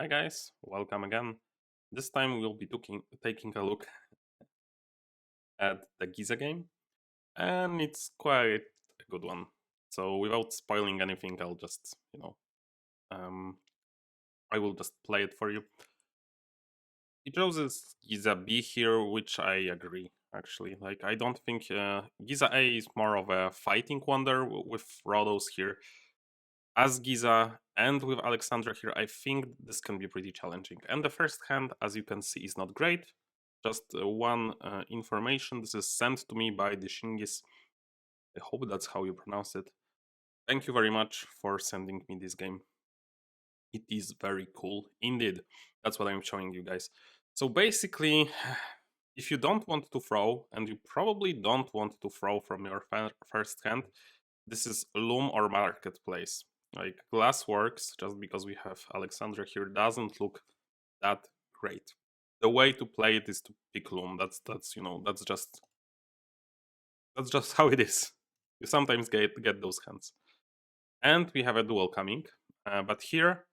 Hi guys, welcome again. This time we'll be taking a look at the Giza game, and it's quite a good one. So without spoiling anything, I'll just, um, I will just play it for you. He chooses Giza B here, which I agree, actually. Like, I don't think Giza A is more of a fighting wonder with Rhodos here. As Giza and with Alexandra here, I think this can be pretty challenging. And the first hand, as you can see, is not great. Just one information. This is sent to me by the Shingis. I hope that's how you pronounce it. Thank you very much for sending me this game. It is very cool indeed. That's what I'm showing you guys. So basically, if you don't want to throw, and you probably don't want to throw from your first hand, this is Loom or Marketplace. Like, Glass works, just because we have Alexandra here doesn't look that great. The way to play it is to pick Loom. That's just how it is. You sometimes get those hands. And we have a duel coming, but here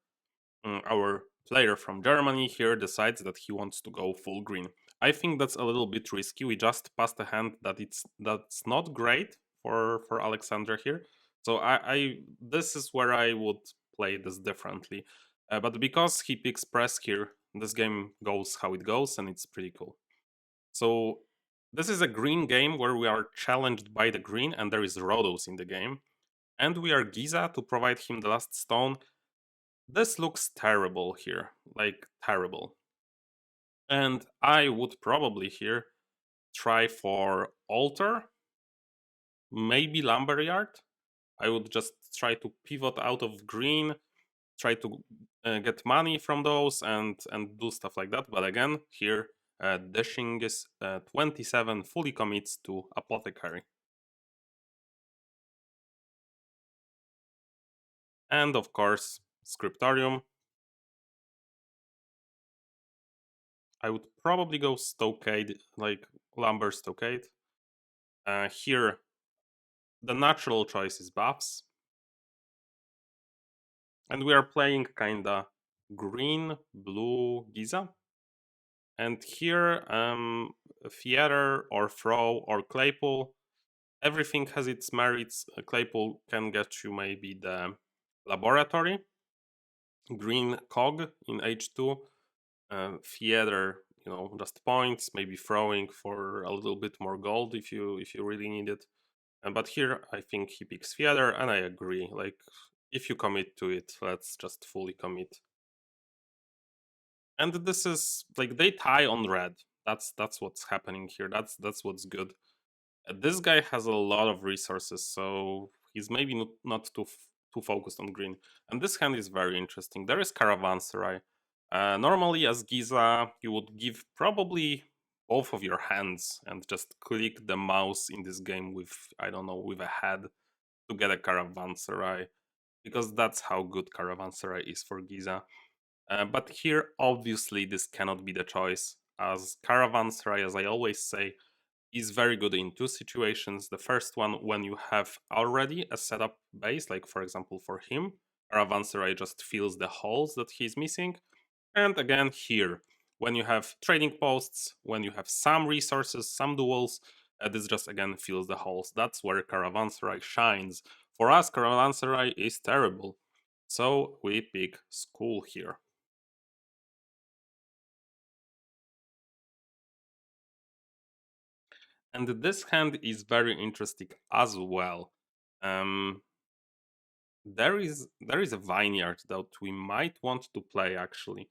our player from Germany here decides that he wants to go full green. I think that's a little bit risky. We just passed a hand that's not great for Alexandra here. So I this is where I would play this differently. But because he picks press here, this game goes how it goes, and it's pretty cool. So this is a green game where we are challenged by the green, and there is Rhodos in the game. And we are Giza to provide him the last stone. This looks terrible here, like terrible. And I would probably here try for altar, maybe lumberyard. I would just try to pivot out of green, try to get money from those and do stuff like that. But again, here dashing is 27 fully commits to apothecary. And of course, scriptorium. I would probably go stockade, like lumber stockade. Here, the natural choice is buffs. And we are playing kinda green, blue Giza. And here, theater or throw or Claypool, everything has its merits. Claypool can get you maybe the laboratory, green cog in H2, theater, just points, maybe throwing for a little bit more gold if you really need it. But here I think he picks theater, and I agree. Like, if you commit to it, let's just fully commit. And this is like they tie on red. That's what's happening here. That's what's good. This guy has a lot of resources, so he's maybe not too focused on green. And this hand is very interesting. There is Caravanserai. Normally, as Giza, you would give probably both of your hands and just click the mouse in this game with, I don't know, with a head to get a Caravanserai, because that's how good Caravanserai is for Giza. But here, obviously, this cannot be the choice, as Caravanserai, as I always say, is very good in two situations. The first one, when you have already a setup base, like for example for him, Caravanserai just fills the holes that he's missing. And again here, when you have trading posts, when you have some resources, some duels, this just again fills the holes. That's where Caravanserai shines. For us, Caravanserai is terrible. So we pick School here. And this hand is very interesting as well. There is a vineyard that we might want to play actually.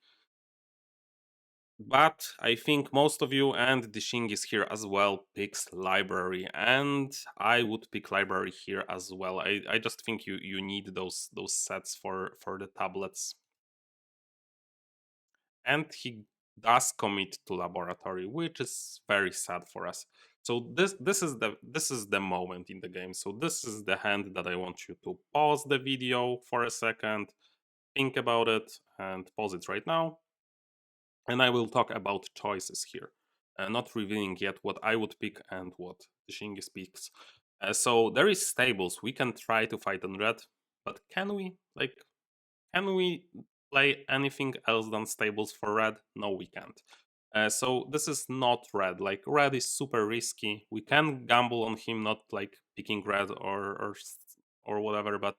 But I think most of you, and the Shing is here as well, picks library, and I would pick library here as well. I just think you need those sets for the tablets. And he does commit to laboratory, which is very sad for us. So this is the moment in the game. So this is the hand that I want you to pause the video for a second, think about it, and pause it right now. And I will talk about choices here, not revealing yet what I would pick and what the Shingis picks. So there is stables. We can try to fight on red, but can we? Like, can we play anything else than stables for red? No, we can't. So this is not red. Like red is super risky. We can gamble on him not like picking red or whatever, but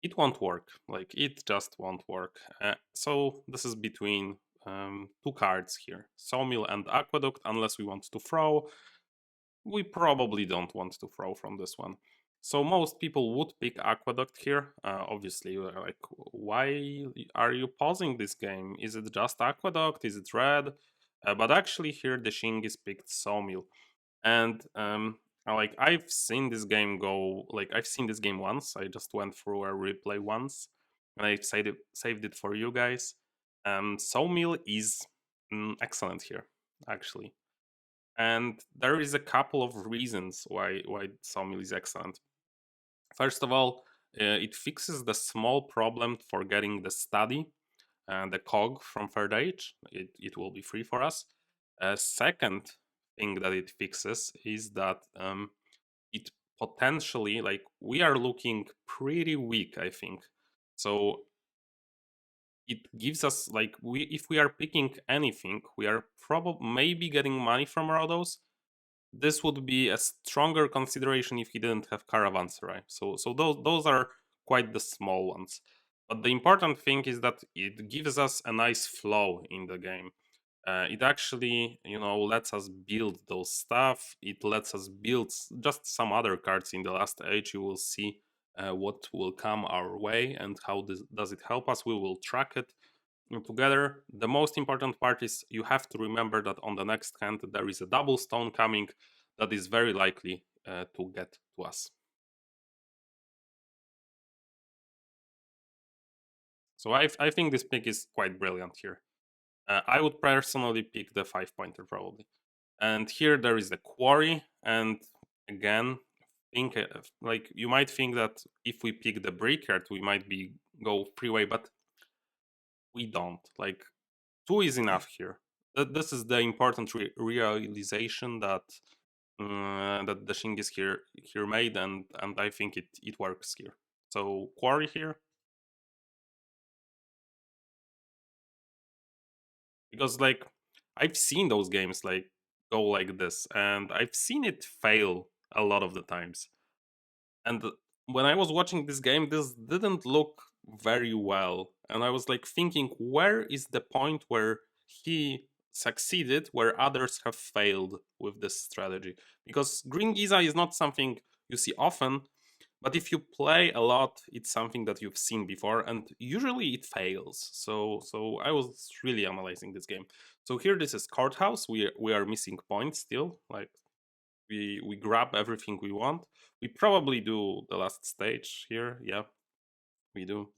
it won't work. Like it just won't work. So this is between two cards here, Sawmill and Aqueduct. Unless we want to throw, we probably don't want to throw from this one. So most people would pick Aqueduct here. Obviously, like, why are you pausing this game? Is it just Aqueduct? Is it red? But actually, here the Shingis picked Sawmill, and like I've seen this game go. Like I've seen this game once. I just went through a replay once, and I saved it for you guys. Sawmill is excellent here, actually. And there is a couple of reasons why Sawmill is excellent. First of all, it fixes the small problem for getting the study and the cog from third age. It will be free for us. Second thing that it fixes is that it potentially, like, we are looking pretty weak, I think. So it gives us, like, we if we are picking anything, we are probably maybe getting money from Rodos. This would be a stronger consideration if he didn't have Caravanserai. So those are quite the small ones. But the important thing is that it gives us a nice flow in the game. It actually, lets us build those stuff. It lets us build just some other cards in the last age. You will see what will come our way and how does it help us. We will track it together. The most important part is you have to remember that on the next hand there is a double stone coming that is very likely to get to us. So I think this pick is quite brilliant here. I would personally pick the 5-pointer probably. And here there is the quarry, and again, think like you might think that if we pick the Brickyard we might be go freeway, but we don't. Like 2 is enough here. This is the important realization that that the Shingis here made, and I think it works here. So quarry here, because like I've seen those games like go like this, and I've seen it fail a lot of the times. And when I was watching this game, this didn't look very well, and I was like thinking, where is the point where he succeeded where others have failed with this strategy? Because Green Giza is not something you see often, but if you play a lot, it's something that you've seen before, and usually it fails. So I was really analyzing this game. So here, this is courthouse. We are missing points still. Like we grab everything we want. We probably do the last stage here. Yeah, we do.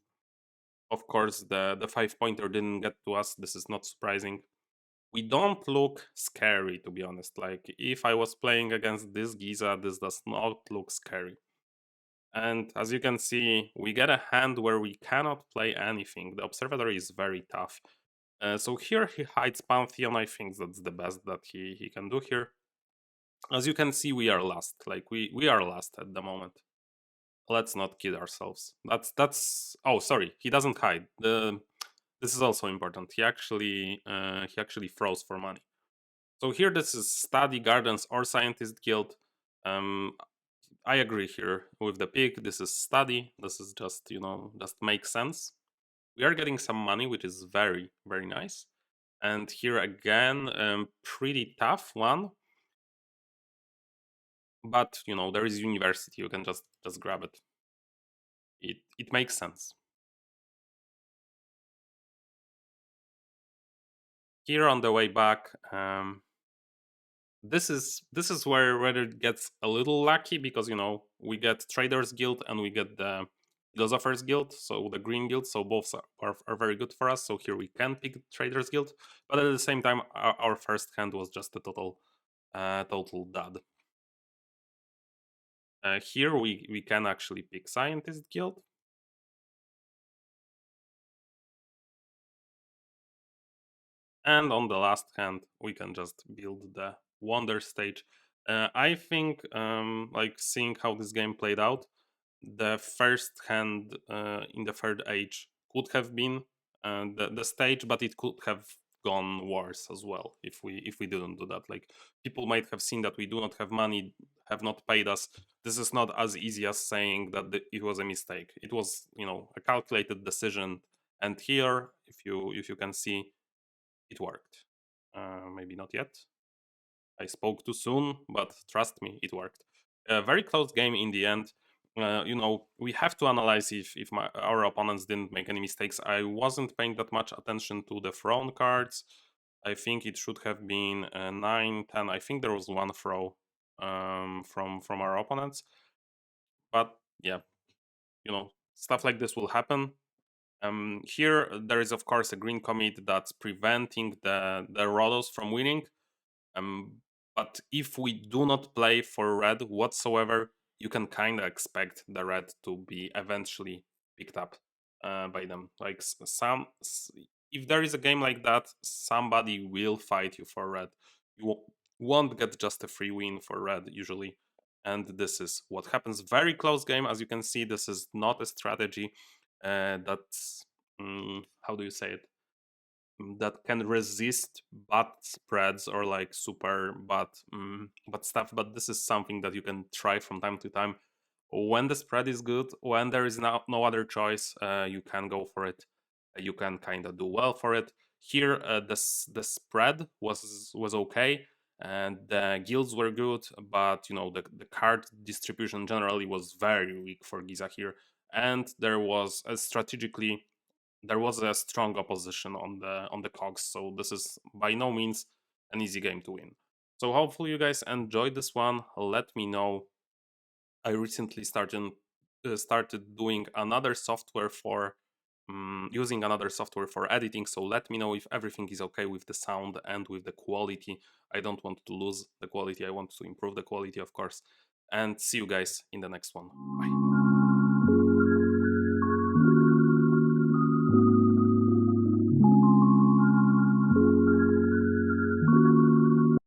Of course, the 5-pointer didn't get to us. This is not surprising. We don't look scary, to be honest. Like if I was playing against this Giza, this does not look scary. And as you can see, we get a hand where we cannot play anything. The observatory is very tough. So here he hides Pantheon. I think that's the best that he can do here. As you can see, we are last. Like we are last at the moment. Let's not kid ourselves. That's oh, sorry, he doesn't hide. This is also important. He actually throws for money. So here this is Study Gardens or Scientist Guild. I agree here with the pick. This is Study. This is just, just makes sense. We are getting some money, which is very, very nice. And here again, pretty tough one. But, there is university. You can just grab it. It makes sense. Here on the way back, this is where it gets a little lucky, because we get Traders Guild and we get the Philosophers Guild, so the Green Guild, so both are very good for us. So here we can pick Traders Guild, but at the same time our first hand was just a total dud. Here we can actually pick Scientist Guild. And on the last hand, we can just build the Wonder stage. I think, like seeing how this game played out, the first hand in the third age could have been the stage, but it could have gone worse as well if we didn't do that. Like, people might have seen that we do not have money, have not paid us. This is not as easy as saying that it was a mistake. It was, a calculated decision. And here, if you can see, it worked. Maybe not yet. I spoke too soon, but trust me, it worked. A very close game in the end. We have to analyze if our opponents didn't make any mistakes. I wasn't paying that much attention to the thrown cards. I think it should have been 9, 10. I think there was one throw from our opponents. But yeah, stuff like this will happen. Here, there is of course a green commit that's preventing the Rhodos from winning. But if we do not play for red whatsoever, you can kind of expect the red to be eventually picked up by them. Like, if there is a game like that, somebody will fight you for red. You won't get just a free win for red usually. And this is what happens. Very close game. As you can see, this is not a strategy that's, how do you say it? That can resist bad spreads or like super bad stuff. But this is something that you can try from time to time when the spread is good, when there is no other choice. You can go for it. You can kind of do well for it. Here, the spread was okay, and the guilds were good, but the card distribution generally was very weak for Giza here, and there was a strong opposition on the cogs, so this is by no means an easy game to win. So hopefully you guys enjoyed this one. Let me know. I recently started doing another software for using another software for editing, so let me know if everything is okay with the sound and with the quality. I don't want to lose the quality, I want to improve the quality, of course. And see you guys in the next one. Bye.